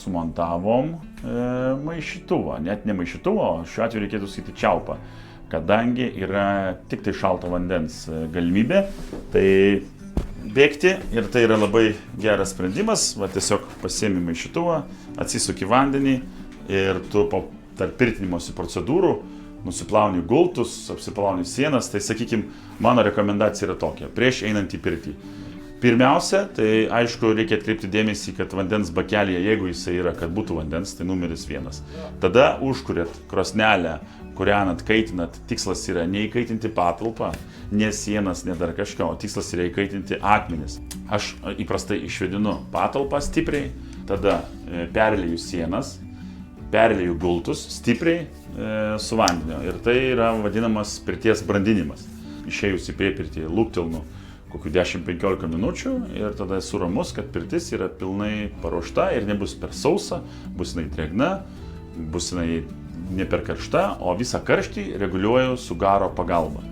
Sumontavom maišytuvą, net ne maišytuvą, o šiuo atveju reikėtų sakyti čiaupą, kadangi yra tik tai šalto vandens galimybė, tai bėgti ir tai yra labai geras sprendimas, va tiesiog pasiemi maišytuvą, atsisuki vandenį ir tu po tarp pirtinimosi procedūrų nusiplauni gultus, apsiplauni sienas, tai sakykime, mano rekomendacija yra tokia, prieš einant į pirtį. Pirmiausia, tai aišku, reikia atkreipti dėmesį, kad vandens bakelėje, jeigu jisai yra, kad būtų vandens, tai numeris 1. Tada užkuriat krosnelę, kūrenat, kaitinat, tikslas yra neįkaitinti patalpą, ne sienas, ne dar kažką, o tikslas yra įkaitinti akmenis. Aš įprastai išvedinu patalpą stipriai, tada perlieju sienas, perlieju gultus stipriai su vandeniu ir tai yra vadinamas pirties brandinimas. Išėjus į priepirtį luktelnu kokių 10-15 minučių ir tada esu ramus, kad pirtis yra pilnai paruošta ir nebus per sausa, bus jinai drėgna, bus jinai ne per karšta, o visą karštį reguliuoju su garo pagalba.